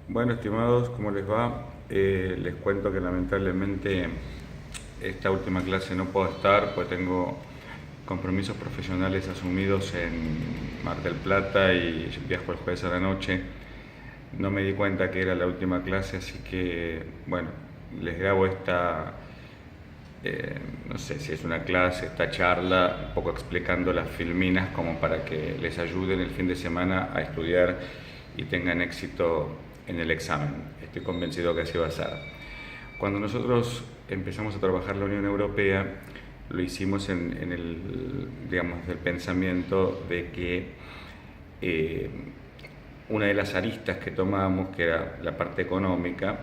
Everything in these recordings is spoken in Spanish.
Bueno, estimados, ¿cómo les va? Les cuento que lamentablemente esta última clase no puedo estar, pues tengo compromisos profesionales asumidos en Mar del Plata y viajo el jueves a la noche. No me di cuenta que era la última clase, así que, bueno, les grabo no sé si es una clase, esta charla, un poco explicando las filminas como para que les ayuden el fin de semana a estudiar y tengan éxito en el examen. Estoy convencido que así va a ser. Cuando nosotros empezamos a trabajar la Unión Europea, lo hicimos en el, digamos, del pensamiento de que una de las aristas que tomamos, que era la parte económica,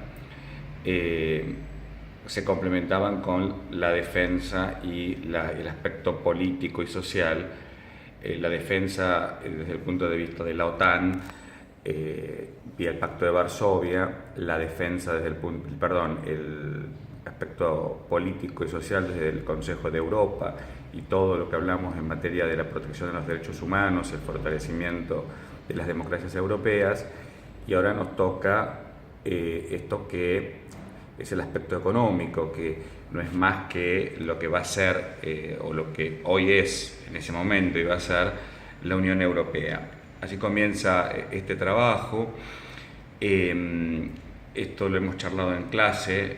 se complementaban con la defensa y el aspecto político y social. La defensa desde el punto de vista de la OTAN, vía el Pacto de Varsovia, la defensa desde el aspecto político y social desde el Consejo de Europa y todo lo que hablamos en materia de la protección de los derechos humanos, el fortalecimiento de las democracias europeas, y ahora nos toca esto que es el aspecto económico, que no es más que lo que va a ser, o lo que hoy es en ese momento y va a ser la Unión Europea. Así comienza este trabajo. Esto lo hemos charlado en clase.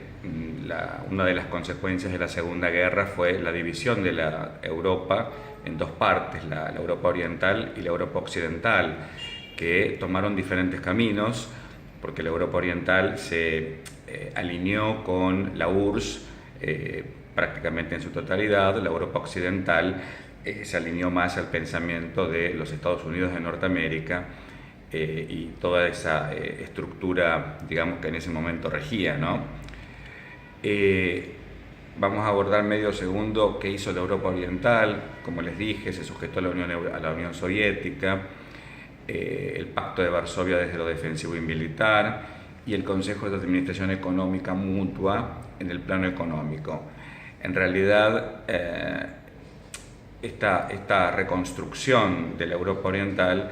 Una de las consecuencias de la Segunda Guerra fue la división de la Europa en dos partes, la Europa Oriental y la Europa Occidental, que tomaron diferentes caminos, porque la Europa Oriental se alineó con la URSS prácticamente en su totalidad. La Europa Occidental se alineó más al pensamiento de los Estados Unidos de Norteamérica y toda esa estructura, digamos, que en ese momento regía, ¿no? Vamos a abordar medio segundo qué hizo la Europa Oriental. Como les dije, se sujetó a la Unión Soviética, el Pacto de Varsovia desde lo defensivo y militar, y el Consejo de Administración Económica Mutua en el plano económico. En realidad, esta reconstrucción de la Europa Oriental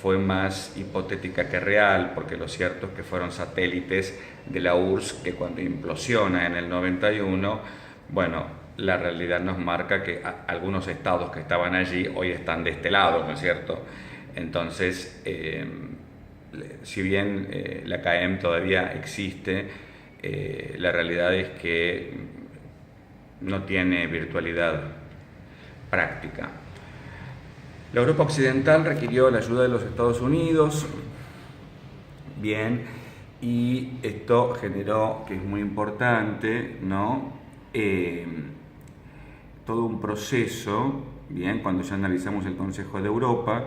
fue más hipotética que real, porque lo cierto es que fueron satélites de la URSS que cuando implosiona en el 91, bueno, la realidad nos marca que algunos estados que estaban allí hoy están de este lado, ¿no es cierto? Entonces, si bien la CAEM todavía existe, la realidad es que no tiene virtualidad práctica. La Europa Occidental requirió la ayuda de los Estados Unidos, bien, y esto generó, que es muy importante, ¿no? Todo un proceso, bien, cuando ya analizamos el Consejo de Europa,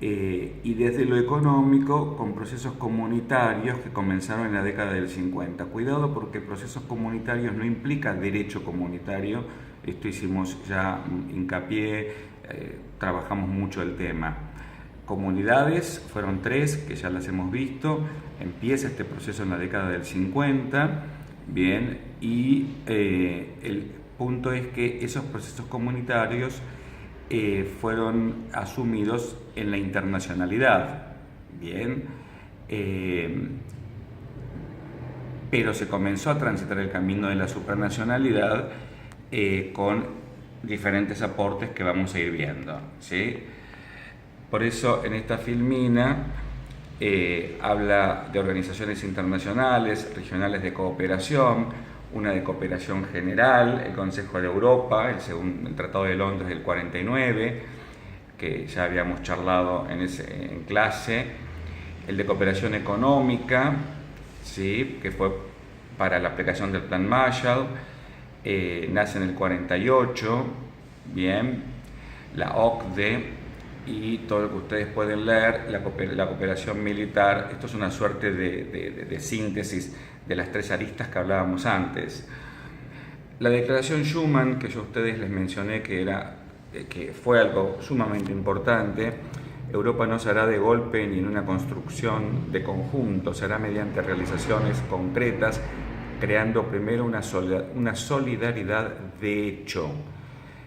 y desde lo económico con procesos comunitarios que comenzaron en la década del 50. Cuidado, porque procesos comunitarios no implica derecho comunitario. Esto hicimos ya hincapié, trabajamos mucho el tema. Comunidades fueron tres, que ya las hemos visto. Empieza este proceso en la década del 50, bien, y el punto es que esos procesos comunitarios fueron asumidos en la internacionalidad, bien, pero se comenzó a transitar el camino de la supranacionalidad con diferentes aportes que vamos a ir viendo, ¿sí? Por eso en esta filmina habla de organizaciones internacionales, regionales de cooperación, una de cooperación general, el Consejo de Europa, el Tratado de Londres del 49, que ya habíamos charlado en clase, el de cooperación económica, ¿sí?, que fue para la aplicación del Plan Marshall, nace en el 48, bien, la OCDE y todo lo que ustedes pueden leer, la cooperación militar. Esto es una suerte de síntesis de las tres aristas que hablábamos antes. La declaración Schuman, que yo a ustedes les mencioné que fue algo sumamente importante. Europa no se hará de golpe ni en una construcción de conjunto, se hará mediante realizaciones concretas, creando primero una solidaridad de hecho.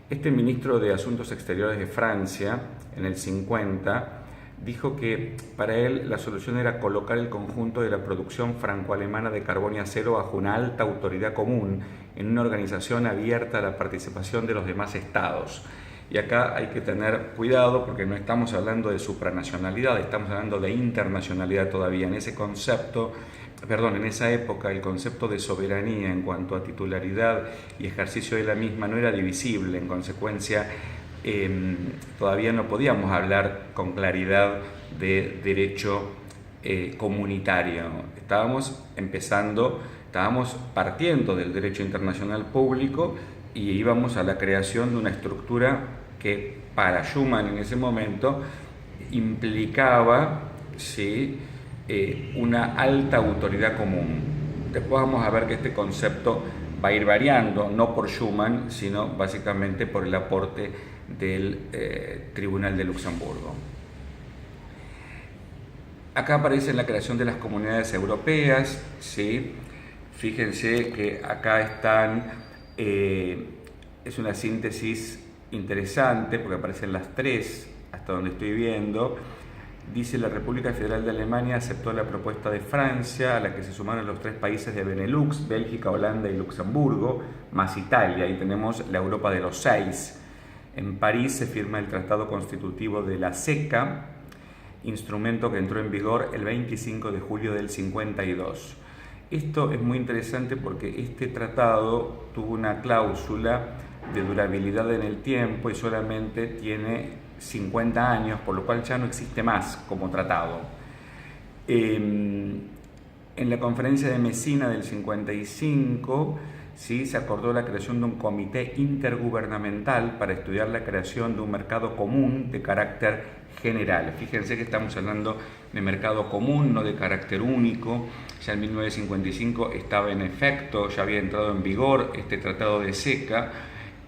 Este ministro de Asuntos Exteriores de Francia, en el 50, dijo que para él la solución era colocar el conjunto de la producción franco-alemana de carbón y acero bajo una alta autoridad común en una organización abierta a la participación de los demás estados. Y acá hay que tener cuidado porque no estamos hablando de supranacionalidad, estamos hablando de internacionalidad todavía. En ese concepto, en esa época el concepto de soberanía en cuanto a titularidad y ejercicio de la misma no era divisible, en consecuencia todavía no podíamos hablar con claridad de derecho comunitario. Estábamos partiendo del derecho internacional público y íbamos a la creación de una estructura que para Schuman en ese momento implicaba, ¿sí?, una alta autoridad común. Después vamos a ver que este concepto va a ir variando, no por Schuman, sino básicamente por el aporte del Tribunal de Luxemburgo. Acá aparece la creación de las comunidades europeas, ¿sí? Fíjense que acá están, es una síntesis interesante porque aparecen las tres, hasta donde estoy viendo. Dice: la República Federal de Alemania aceptó la propuesta de Francia, a la que se sumaron los tres países de Benelux, Bélgica, Holanda y Luxemburgo, más Italia. Ahí tenemos la Europa de los 6. En París se firma el Tratado Constitutivo de la CECA, instrumento que entró en vigor el 25 de julio del 52. Esto es muy interesante porque este tratado tuvo una cláusula de durabilidad en el tiempo y solamente tiene 50 años, por lo cual ya no existe más como tratado. En la conferencia de Mesina del 55, ¿sí?, se acordó la creación de un comité intergubernamental para estudiar la creación de un mercado común de carácter general. Fíjense que estamos hablando de mercado común, no de carácter único. Ya en 1955 estaba en efecto, ya había entrado en vigor este tratado de CECA,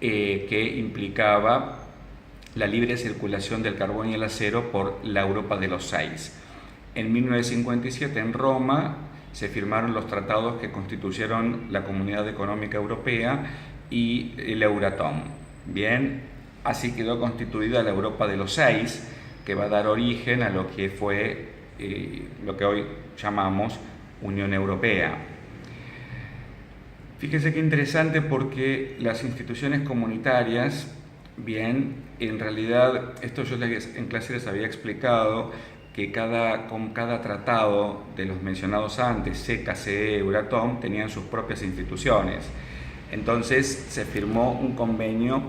que implicaba la libre circulación del carbón y el acero por la Europa de los 6. En 1957 en Roma se firmaron los tratados que constituyeron la Comunidad Económica Europea y el Euratom. Bien, así quedó constituida la Europa de los 6, que va a dar origen a lo que fue lo que hoy llamamos Unión Europea. Fíjense qué interesante porque las instituciones comunitarias, bien, en realidad, esto yo en clase les había explicado que con cada tratado de los mencionados antes, CECA, CE, Euratom, tenían sus propias instituciones. Entonces se firmó un convenio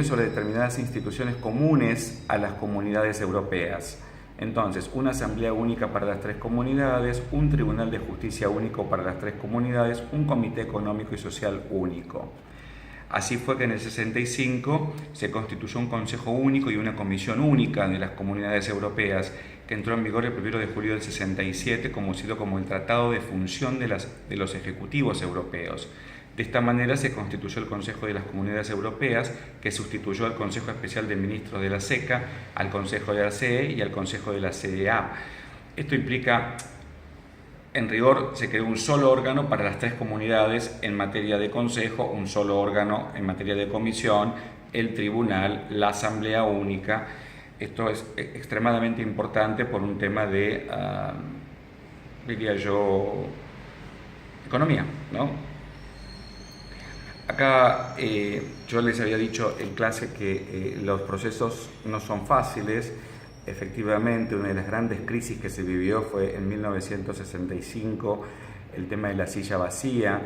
sobre determinadas instituciones comunes a las comunidades europeas. Entonces, una asamblea única para las tres comunidades, un tribunal de justicia único para las tres comunidades, un comité económico y social único. Así fue que en el 65 se constituyó un Consejo Único y una Comisión Única de las Comunidades Europeas, que entró en vigor el 1 de julio del 67, conocido como el Tratado de Función de los Ejecutivos Europeos. De esta manera se constituyó el Consejo de las Comunidades Europeas, que sustituyó al Consejo Especial de Ministros de la CECA, al Consejo de la CE y al Consejo de la CDA. Esto implica, en rigor, se creó un solo órgano para las tres comunidades en materia de consejo, un solo órgano en materia de comisión, el tribunal, la asamblea única. Esto es extremadamente importante por un tema de, diría yo, economía, ¿no? Acá yo les había dicho en clase que los procesos no son fáciles. Efectivamente, una de las grandes crisis que se vivió fue en 1965, el tema de la silla vacía,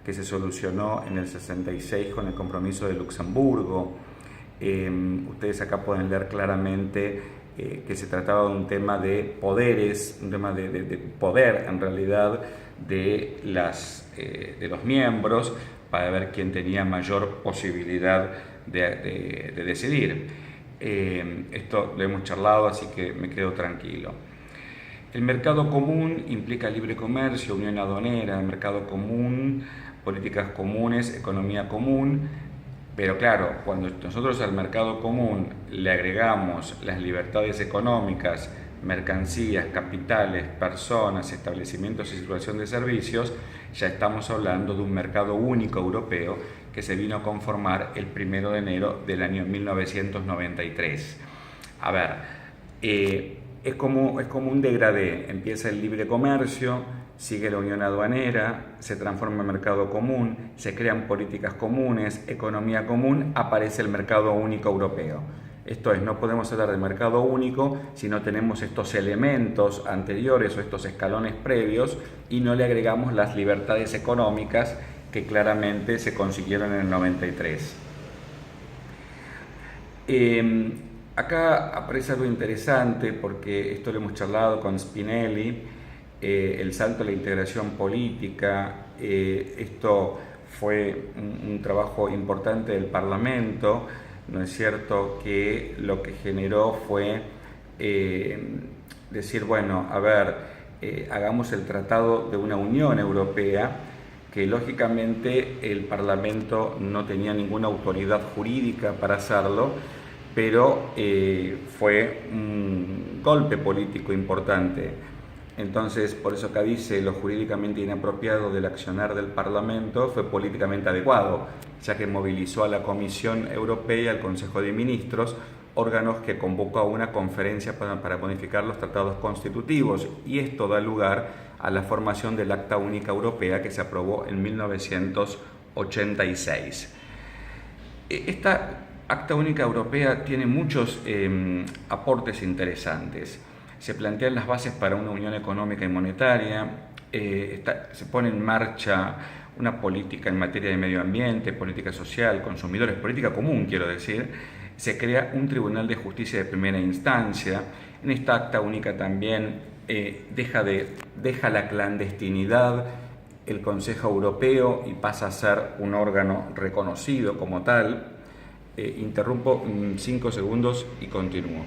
que se solucionó en el 66 con el compromiso de Luxemburgo. Ustedes acá pueden leer claramente que se trataba de un tema de poderes, un tema de poder en realidad de los miembros para ver quién tenía mayor posibilidad de decidir. Esto lo hemos charlado, así que me quedo tranquilo. El mercado común implica libre comercio, unión aduanera, mercado común, políticas comunes, economía común, pero claro, cuando nosotros al mercado común le agregamos las libertades económicas, mercancías, capitales, personas, establecimientos y circulación de servicios, ya estamos hablando de un mercado único europeo que se vino a conformar el 1 de enero del año 1993. A ver, es como un degradé. Empieza el libre comercio, sigue la unión aduanera, se transforma en mercado común, se crean políticas comunes, economía común, aparece el mercado único europeo. Esto es, no podemos hablar de mercado único si no tenemos estos elementos anteriores o estos escalones previos y no le agregamos las libertades económicas que claramente se consiguieron en el 93. Acá aparece algo interesante porque esto lo hemos charlado con Spinelli, el salto a la integración política. Esto fue un trabajo importante del Parlamento, ¿no es cierto?, que lo que generó fue decir, bueno, a ver, hagamos el tratado de una Unión Europea, que lógicamente el Parlamento no tenía ninguna autoridad jurídica para hacerlo, pero fue un golpe político importante. Entonces, por eso acá dice, lo jurídicamente inapropiado del accionar del Parlamento fue políticamente adecuado, ya que movilizó a la Comisión Europea y al Consejo de Ministros, órganos que convocó a una conferencia para modificar los tratados constitutivos, y esto da lugar a la formación del Acta Única Europea que se aprobó en 1986. Esta Acta Única Europea tiene muchos aportes interesantes. Se plantean las bases para una unión económica y monetaria, se pone en marcha una política en materia de medio ambiente, política social, consumidores, política común, quiero decir. Se crea un tribunal de justicia de primera instancia. En esta acta única también deja la clandestinidad el Consejo Europeo y pasa a ser un órgano reconocido como tal. Interrumpo 5 segundos y continúo.